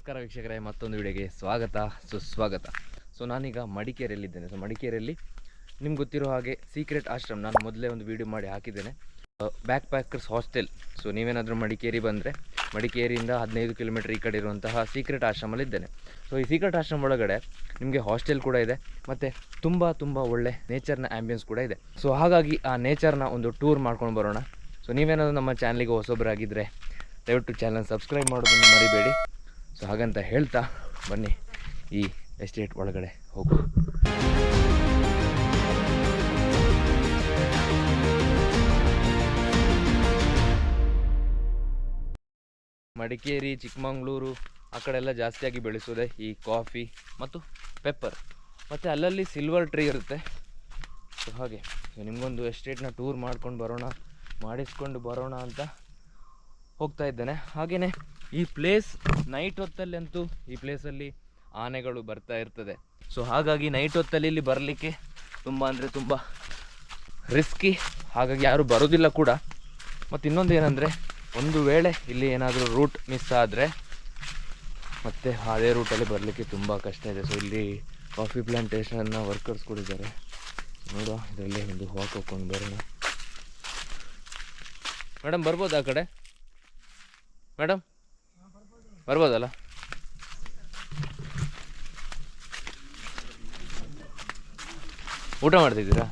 ನಮಸ್ಕಾರ ವೀಕ್ಷಕರೇ, ಮತ್ತೊಂದು ವಿಡಿಯೋಗೆ ಸ್ವಾಗತ ಸುಸ್ವಾಗತ. ನಾನೀಗ ಮಡಿಕೇರಿಯಲ್ಲಿದ್ದೇನೆ. ಮಡಿಕೇರಿಯಲ್ಲಿ ನಿಮ್ಗೆ ಗೊತ್ತಿರೋ ಹಾಗೆ ಸೀಕ್ರೆಟ್ ಆಶ್ರಮ್ ನಾನು ಮೊದಲೇ ಒಂದು ವಿಡಿಯೋ ಮಾಡಿ ಹಾಕಿದ್ದೇನೆ, ಬ್ಯಾಕ್ ಪ್ಯಾಕರ್ಸ್ ಹಾಸ್ಟೆಲ್. ನೀವೇನಾದರೂ ಮಡಿಕೇರಿ ಬಂದರೆ ಮಡಿಕೇರಿಯಿಂದ 15 ಕಿಲೋಮೀಟರ್ ಈ ಕಡೆ ಇರುವಂತಹ ಸೀಕ್ರೆಟ್ ಆಶ್ರಮಲ್ಲಿದ್ದೇನೆ. ಈ ಸೀಕ್ರೆಟ್ ಆಶ್ರಮ ಒಳಗಡೆ ನಿಮಗೆ ಹಾಸ್ಟೆಲ್ ಕೂಡ ಇದೆ ಮತ್ತು ತುಂಬ ಒಳ್ಳೆ ನೇಚರ್ನ ಆ್ಯಂಬಿಯನ್ಸ್ ಕೂಡ ಇದೆ. ಹಾಗಾಗಿ ಆ ನೇಚರ್ನ ಒಂದು ಟೂರ್ ಮಾಡ್ಕೊಂಡು ಬರೋಣ. ನೀವೇನಾದರೂ ನಮ್ಮ ಚಾನಲಿಗೆ ಹೊಸೊಬ್ಬರಾಗಿದ್ದರೆ ದಯವಿಟ್ಟು ಚಾನಲ್ ಸಬ್ಸ್ಕ್ರೈಬ್ ಮಾಡೋದನ್ನು ಮರಿಬೇಡಿ. ಹಾಗಂತ ಹೇಳ್ತಾ ಬನ್ನಿ ಈ ಎಸ್ಟೇಟ್ ಒಳಗಡೆ ಹೋಗು. ಮಡಿಕೇರಿ, ಚಿಕ್ಕಮಗಳೂರು ಆ ಕಡೆ ಎಲ್ಲ ಜಾಸ್ತಿಯಾಗಿ ಬೆಳೆಸೋದೆ ಈ ಕಾಫಿ ಮತ್ತು ಪೆಪ್ಪರ್, ಮತ್ತು ಅಲ್ಲಲ್ಲಿ ಸಿಲ್ವರ್ ಟ್ರೀ ಇರುತ್ತೆ. ಹಾಗೆ ನಿಮಗೊಂದು ಎಸ್ಟೇಟ್ನ ಟೂರ್ ಮಾಡಿಸ್ಕೊಂಡು ಬರೋಣ ಅಂತ ಹೋಗ್ತಾ ಇದ್ದೇನೆ. ಹಾಗೆಯೇ ಈ ಪ್ಲೇಸ್ ನೈಟ್ ಹೊತ್ತಲ್ಲಿ ಅಂತೂ ಈ ಪ್ಲೇಸಲ್ಲಿ ಆನೆಗಳು ಬರ್ತಾ ಇರ್ತದೆ. ಹಾಗಾಗಿ ನೈಟ್ ಹೊತ್ತಲ್ಲಿ ಇಲ್ಲಿ ಬರಲಿಕ್ಕೆ ತುಂಬ ರಿಸ್ಕಿ, ಹಾಗಾಗಿ ಯಾರು ಬರೋದಿಲ್ಲ ಕೂಡ. ಮತ್ತು ಇನ್ನೊಂದು ಏನಂದರೆ, ಒಂದು ವೇಳೆ ಇಲ್ಲಿ ಏನಾದರೂ ರೂಟ್ ಮಿಸ್ ಆದರೆ ಮತ್ತೆ ಅದೇ ರೂಟಲ್ಲಿ ಬರಲಿಕ್ಕೆ ತುಂಬ ಕಷ್ಟ ಇದೆ. ಇಲ್ಲಿ ಕಾಫಿ ಪ್ಲಾಂಟೇಷನ್ನ ವರ್ಕರ್ಸ್ ಕೂಡ ಇದ್ದಾರೆ. ನೋಡುವ, ಇದರಲ್ಲಿ ಒಂದು ವಾಕ್ ಹೋಗ್ಕೊಂಡು ಬರೋಣ. ಮೇಡಮ್ ಬರ್ಬೋದಾ ಆ ಕಡೆ? ಮೇಡಮ್ ಬರ್ಬೋದಲ್ಲ? ಊಟ ಮಾಡ್ತಿದ್ದೀರಾ?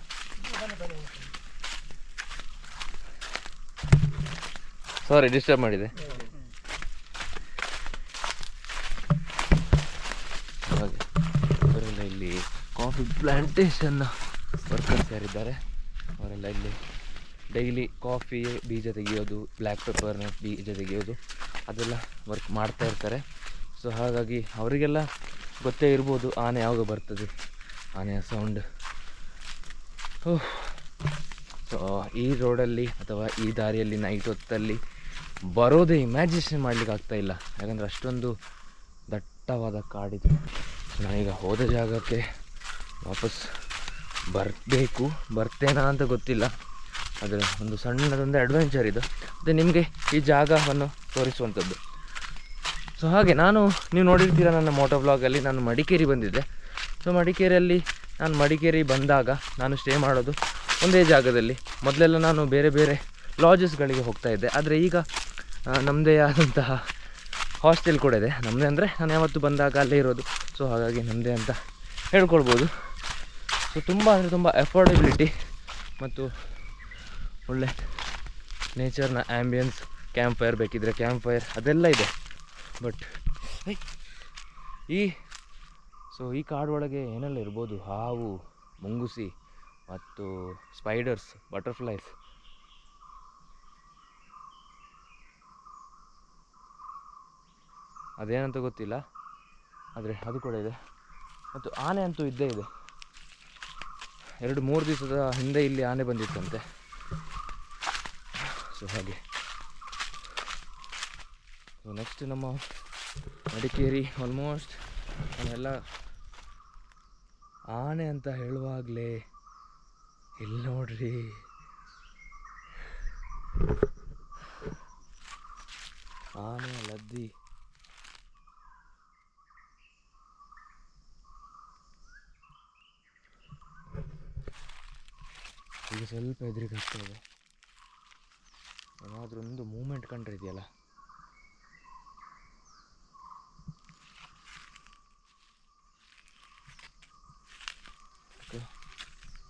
ಸಾರಿ ಡಿಸ್ಟರ್ಬ್ ಮಾಡಿದೆ. ಹಾಗೆ ಅವರೆಲ್ಲ ಇಲ್ಲಿ ಕಾಫಿ ಪ್ಲಾಂಟೇಷನ್ನ ವರ್ಕರ್ಸ್ ಯಾರಿದ್ದಾರೆ ಅವರೆಲ್ಲ ಇಲ್ಲಿ ಡೈಲಿ ಕಾಫಿ ಬೀಜ ತೆಗೆಯೋದು, ಬ್ಲ್ಯಾಕ್ ಪೆಪ್ಪರ್ನ ಬೀಜ ತೆಗೆಯೋದು ಅದೆಲ್ಲ ವರ್ಕ್ ಮಾಡ್ತಾ ಇರ್ತಾರೆ. ಹಾಗಾಗಿ ಅವರಿಗೆಲ್ಲ ಗೊತ್ತೇ ಇರ್ಬೋದು ಆನೆ ಯಾವಾಗ ಬರ್ತದೆ, ಆನೆಯ ಸೌಂಡ್. ಈ ರೋಡಲ್ಲಿ ಅಥವಾ ಈ ದಾರಿಯಲ್ಲಿ ನೈಟ್ ಹೊತ್ತಲ್ಲಿ ಬರೋದೇ ಇಮ್ಯಾಜಿನೇಷನ್ ಮಾಡಲಿಕ್ಕೆ ಆಗ್ತಾಯಿಲ್ಲ, ಯಾಕಂದರೆ ಅಷ್ಟೊಂದು ದಟ್ಟವಾದ ಕಾಡಿದೆ. ನಾನೀಗ ಹೋದ ಜಾಗಕ್ಕೆ ವಾಪಸ್ ಬರ್ತೇನಾ ಅಂತ ಗೊತ್ತಿಲ್ಲ. ಅದರ ಒಂದು ಸಣ್ಣದೊಂದು ಅಡ್ವೆಂಚರ್ ಇದು, ಮತ್ತು ನಿಮಗೆ ಈ ಜಾಗವನ್ನು ತೋರಿಸುವಂಥದ್ದು. ಹಾಗೆ ನೀವು ನೋಡಿರ್ತೀರ ನನ್ನ ಮೋಟೋ ವ್ಲಾಗಲ್ಲಿ ನಾನು ಮಡಿಕೇರಿ ಬಂದಿದ್ದೆ. ಮಡಿಕೇರಿಯಲ್ಲಿ ನಾನು ಬಂದಾಗ ನಾನು ಸ್ಟೇ ಮಾಡೋದು ಒಂದೇ ಜಾಗದಲ್ಲಿ. ಮೊದಲೆಲ್ಲ ನಾನು ಬೇರೆ ಲಾಜಸ್ಗಳಿಗೆ ಹೋಗ್ತಾ ಇದ್ದೆ, ಆದರೆ ಈಗ ನಮ್ಮದೇ ಆದಂತಹ ಹಾಸ್ಟೆಲ್ ಕೂಡ ಇದೆ. ನಮ್ಮದೇ ಅಂದರೆ ನಾನು ಯಾವತ್ತು ಬಂದಾಗ ಅಲ್ಲೇ ಇರೋದು, ಹಾಗಾಗಿ ನಮ್ಮದೇ ಅಂತ ಹೇಳ್ಕೊಳ್ಬೋದು. ತುಂಬ ಅಫೋರ್ಡೆಬಿಲಿಟಿ ಮತ್ತು ಒಳ್ಳೆ ನೇಚರ್ನ ಆ್ಯಂಬಿಯನ್ಸ್, ಕ್ಯಾಂಪ್ ಫೈರ್ ಬೇಕಿದ್ದರೆ ಕ್ಯಾಂಪ್ ಫೈರ್ ಅದೆಲ್ಲ ಇದೆ. ಬಟ್ ಈ ಕಾಡೊಳಗೆ ಏನೆಲ್ಲ ಇರ್ಬೋದು, ಹಾವು, ಮುಂಗುಸಿ ಮತ್ತು ಸ್ಪೈಡರ್ಸ್, ಬಟರ್ಫ್ಲೈಸ್, ಅದೇನಂತ ಗೊತ್ತಿಲ್ಲ, ಆದರೆ ಅದು ಕೂಡ ಇದೆ. ಮತ್ತು ಆನೆ ಅಂತೂ ಇದ್ದೇ ಇದೆ. 2-3 ದಿವಸದ ಹಿಂದೆ ಇಲ್ಲಿ ಆನೆ ಬಂದಿತ್ತಂತೆ. ಹಾಗೆ ನೆಕ್ಸ್ಟ್ ನಮ್ಮ ಮಡಿಕೇರಿ ಆಲ್ಮೋಸ್ಟ್ ನಾನೆಲ್ಲ ಆನೆ ಅಂತ ಹೇಳುವಾಗಲೇ ಇಲ್ಲಿ ನೋಡ್ರಿ, ಆನೆ ಲದ್ದಿ. ಈಗ ಸ್ವಲ್ಪ ಹೆದರಿಕೆ ಆಗ್ತಾ ಇದೆ. ಏನಾದರೂ ಒಂದು ಮೂಮೆಂಟ್ ಕಂಡ್ರೆ ಇದೆಯಲ್ಲ,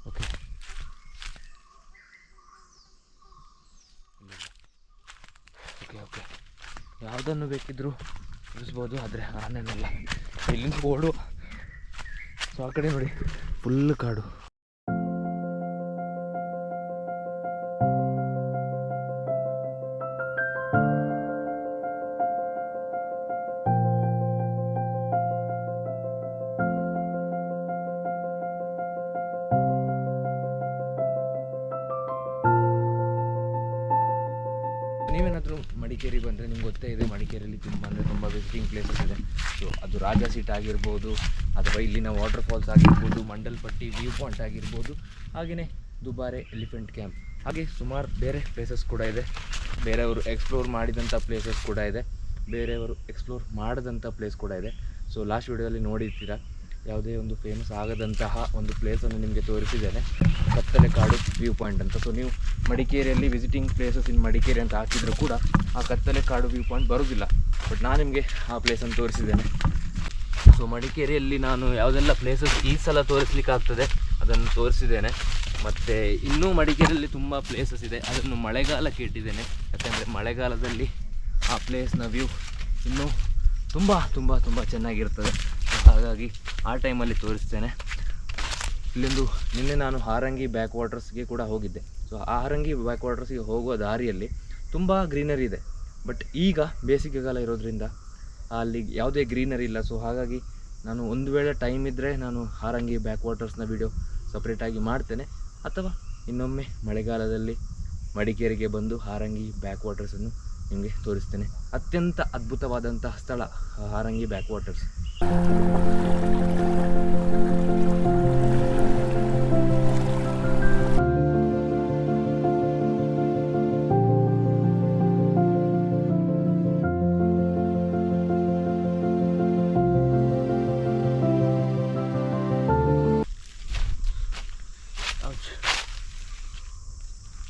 ಓಕೆ ಯಾವುದನ್ನು ಬೇಕಿದ್ರೂ ಉಳಿಸ್ಬೋದು, ಆದರೆ ಆನೆನಲ್ಲ. ಇಲ್ಲಿಂದ ಓಡುವ. ಆ ಕಡೆ ನೋಡಿ ಫುಲ್ ಕಾಡು. ನೀವೇನಾದರೂ ಮಡಿಕೇರಿ ಬಂದರೆ ನಿಮ್ಗೆ ಗೊತ್ತೇ ಇದೆ, ಮಡಿಕೇರಿಯಲ್ಲಿ ತುಂಬ ವಿಸಿಟಿಂಗ್ ಪ್ಲೇಸಸ್ ಇದೆ. ಅದು ರಾಜ ಸೀಟ್ ಆಗಿರ್ಬೋದು, ಅಥವಾ ಇಲ್ಲಿನ ವಾಟರ್ ಫಾಲ್ಸ್ ಆಗಿರ್ಬೋದು, ಮಂಡಲ್ಪಟ್ಟಿ ವ್ಯೂ ಪಾಯಿಂಟ್ ಆಗಿರ್ಬೋದು, ಹಾಗೆಯೇ ದುಬಾರೆ ಎಲಿಫೆಂಟ್ ಕ್ಯಾಂಪ್, ಹಾಗೆ ಸುಮಾರು ಬೇರೆ ಪ್ಲೇಸಸ್ ಕೂಡ ಇದೆ. ಬೇರೆಯವರು ಎಕ್ಸ್ಪ್ಲೋರ್ ಮಾಡಿದಂಥ ಪ್ಲೇಸಸ್ ಕೂಡ ಇದೆ. ಬೇರೆಯವರು ಎಕ್ಸ್ಪ್ಲೋರ್ ಮಾಡದಂಥ ಪ್ಲೇಸ್ ಕೂಡ ಇದೆ. ಸೊ ಲಾಸ್ಟ್ ವಿಡಿಯೋದಲ್ಲಿ ನೋಡಿರ್ತೀರ, ಯಾವುದೇ ಒಂದು ಫೇಮಸ್ ಆಗದಂತಹ ಒಂದು ಪ್ಲೇಸನ್ನು ನಿಮಗೆ ತೋರಿಸಿದ್ದೇನೆ, ಕತ್ತಲೆ ಕಾಡು ವ್ಯೂ ಪಾಯಿಂಟ್ ಅಂತ. ಸೊ ನೀವು ಮಡಿಕೇರಿಯಲ್ಲಿ ವಿಸಿಟಿಂಗ್ ಪ್ಲೇಸಸ್ ಇನ್ ಮಡಿಕೇರಿ ಅಂತ ಹಾಕಿದರೂ ಕೂಡ ಆ ಕತ್ತಲೆ ಕಾಡು ವ್ಯೂ ಪಾಯಿಂಟ್ ಬರೋದಿಲ್ಲ. ಬಟ್ ನಾನು ನಿಮಗೆ ಆ ಪ್ಲೇಸನ್ನು ತೋರಿಸಿದ್ದೇನೆ. ಸೊ ಮಡಿಕೇರಿಯಲ್ಲಿ ನಾನು ಯಾವುದೆಲ್ಲ ಪ್ಲೇಸಸ್ ಈ ಸಲ ತೋರಿಸ್ಲಿಕ್ಕಾಗ್ತದೆ ಅದನ್ನು ತೋರಿಸಿದ್ದೇನೆ. ಮತ್ತು ಇನ್ನೂ ಮಡಿಕೇರಿಯಲ್ಲಿ ತುಂಬ ಪ್ಲೇಸಸ್ ಇದೆ, ಅದನ್ನು ಮಳೆಗಾಲಕ್ಕೆ ಇಟ್ಟಿದ್ದೇನೆ. ಯಾಕೆಂದರೆ ಮಳೆಗಾಲದಲ್ಲಿ ಆ ಪ್ಲೇಸ್ನ ವ್ಯೂ ಇನ್ನೂ ತುಂಬ ತುಂಬ ತುಂಬ ಚೆನ್ನಾಗಿರ್ತದೆ. ಹಾಗಾಗಿ ಆ ಟೈಮಲ್ಲಿ ತೋರಿಸ್ತೇನೆ. ಇಲ್ಲೊಂದು ನಿನ್ನೆ ನಾನು ಹಾರಂಗಿ ಬ್ಯಾಕ್ ವಾಟರ್ಸ್ಗೆ ಕೂಡ ಹೋಗಿದ್ದೆ. ಸೊ ಆ ಹಾರಂಗಿ ಬ್ಯಾಕ್ ವಾಟರ್ಸ್ಗೆ ಹೋಗುವ ದಾರಿಯಲ್ಲಿ ತುಂಬ ಗ್ರೀನರಿ ಇದೆ. ಬಟ್ ಈಗ ಬೇಸಿಗೆಗಾಲ ಇರೋದ್ರಿಂದ ಅಲ್ಲಿ ಯಾವುದೇ ಗ್ರೀನರಿ ಇಲ್ಲ. ಸೊ ಹಾಗಾಗಿ ನಾನು ಒಂದು ವೇಳೆ ಟೈಮ್ ಇದ್ದರೆ ನಾನು ಹಾರಂಗಿ ಬ್ಯಾಕ್ ವಾಟರ್ಸ್ನ ವಿಡಿಯೋ ಸಪ್ರೇಟಾಗಿ ಮಾಡ್ತೇನೆ, ಅಥವಾ ಇನ್ನೊಮ್ಮೆ ಮಳೆಗಾಲದಲ್ಲಿ ಮಡಿಕೇರಿಗೆ ಬಂದು ಹಾರಂಗಿ ಬ್ಯಾಕ್ ವಾಟರ್ಸನ್ನು ನಿಮಗೆ ತೋರಿಸ್ತೇನೆ. ಅತ್ಯಂತ ಅದ್ಭುತವಾದಂತಹ ಸ್ಥಳ ಹಾರಂಗಿ ಬ್ಯಾಕ್ ವಾಟರ್ಸ್.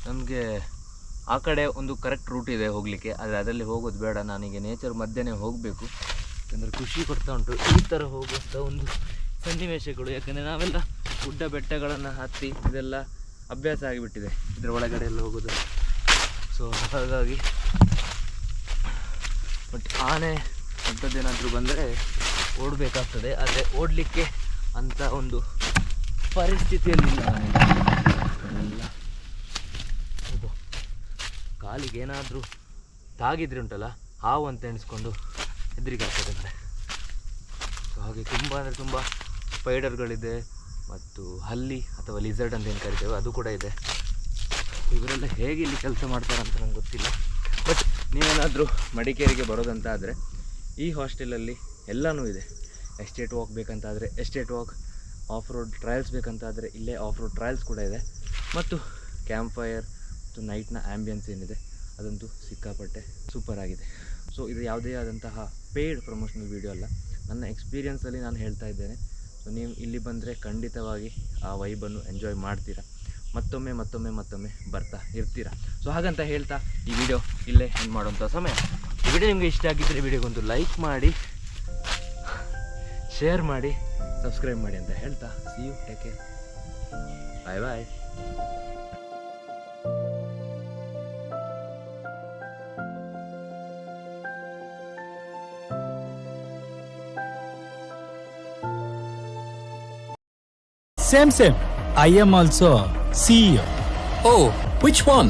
ನಮಗೆ ಆ ಕಡೆ ಒಂದು ಕರೆಕ್ಟ್ ರೂಟ್ ಇದೆ ಹೋಗಲಿಕ್ಕೆ, ಆದರೆ ಅದರಲ್ಲಿ ಹೋಗೋದು ಬೇಡ. ನಾನೀಗ ನೇಚರ್ ಮಧ್ಯೆನೇ ಹೋಗಬೇಕು, ಯಾಕಂದರೆ ಖುಷಿ ಕೊಡ್ತಾ ಉಂಟು ಈ ಥರ ಹೋಗುವಂಥ ಒಂದು ಸನ್ನಿವೇಶಗಳು. ಯಾಕಂದರೆ ನಾವೆಲ್ಲ ಗುಡ್ಡ ಬೆಟ್ಟಗಳನ್ನು ಹತ್ತಿ ಇದೆಲ್ಲ ಅಭ್ಯಾಸ ಆಗಿಬಿಟ್ಟಿದೆ ಇದರ ಒಳಗಡೆ ಎಲ್ಲ ಹೋಗೋದು. ಸೊ ಹಾಗಾಗಿ ಬಟ್ ಆನೆ ಅಂಥದ್ದೇನಾದರೂ ಬಂದರೆ ಓಡಬೇಕಾಗ್ತದೆ, ಆದರೆ ಓಡಲಿಕ್ಕೆ ಅಂಥ ಒಂದು ಪರಿಸ್ಥಿತಿಯಲ್ಲಿಲ್ಲ ನಾನೆಲ್ಲ. ಕಾಲಿಗೆ ಏನಾದರೂ ತಾಗಿದ್ರೆ ಉಂಟಲ್ಲ, ಹಾವು ಅಂತ ಎಣಿಸ್ಕೊಂಡು ಹೆದರಿಕೆ ಆಗ್ತದೆ ಅಂದರೆ. ಸೊ ಹಾಗೆ ತುಂಬ ಅಂದರೆ ತುಂಬ ಸ್ಪೈಡರ್ಗಳಿದೆ, ಮತ್ತು ಹಲ್ಲಿ ಅಥವಾ ಲಿಸರ್ಡ್ ಅಂತ ಏನು ಕರಿತೇವೆ ಅದು ಕೂಡ ಇದೆ. ಇವರೆಲ್ಲ ಹೇಗೆ ಇಲ್ಲಿ ಕೆಲಸ ಮಾಡ್ತಾರೆ ಅಂತ ನಂಗೆ ಗೊತ್ತಿಲ್ಲ. ಬಟ್ ನೀವೇನಾದರೂ ಮಡಿಕೇರಿಗೆ ಬರೋದಂತ ಆದರೆ ಈ ಹಾಸ್ಟೆಲಲ್ಲಿ ಎಲ್ಲನೂ ಇದೆ. ಎಸ್ಟೇಟ್ ವಾಕ್ ಬೇಕಂತಾದರೆ estate walk, off road trails ಬೇಕಂತಾದರೆ ಇಲ್ಲೇ ಆಫ್ ರೋಡ್ ಟ್ರಯಲ್ಸ್ ಕೂಡ ಇದೆ. ಮತ್ತು ಕ್ಯಾಂಪ್ ಫೈರ್ ಮತ್ತು ನೈಟ್ನ ಆ್ಯಂಬಿಯನ್ಸ್ ಏನಿದೆ ಅದಂತೂ ಸಿಕ್ಕಾಪಟ್ಟೆ ಸೂಪರ್ ಆಗಿದೆ. ಸೊ ಇದು ಯಾವುದೇ ಆದಂತಹ ಪೇಯ್ಡ್ ಪ್ರಮೋಷನಲ್ ವೀಡಿಯೋ ಅಲ್ಲ, ನನ್ನ ಎಕ್ಸ್ಪೀರಿಯನ್ಸಲ್ಲಿ ನಾನು ಹೇಳ್ತಾ ಇದ್ದೇನೆ. ಸೊ ನೀವು ಇಲ್ಲಿ ಬಂದರೆ ಖಂಡಿತವಾಗಿ ಆ ವೈಬನ್ನು ಎಂಜಾಯ್ ಮಾಡ್ತೀರಾ, ಮತ್ತೊಮ್ಮೆ ಬರ್ತಾ ಇರ್ತೀರ. ಸೊ ಹಾಗಂತ ಹೇಳ್ತಾ ಈ ವಿಡಿಯೋ ಇಲ್ಲೇ ಎಂಡ್ ಮಾಡುವಂಥ ಸಮಯ. ಈ ವಿಡಿಯೋ ನಿಮಗೆ ಇಷ್ಟ ಆಗಿದ್ದರೆ ವಿಡಿಯೋಗೊಂದು ಲೈಕ್ ಮಾಡಿ, ಶೇರ್ ಮಾಡಿ, ಸಬ್ಸ್ಕ್ರೈಬ್ ಮಾಡಿ ಅಂತ ಹೇಳ್ತಾ see you, take care, bye bye. Same. I am also CEO. Oh, which one?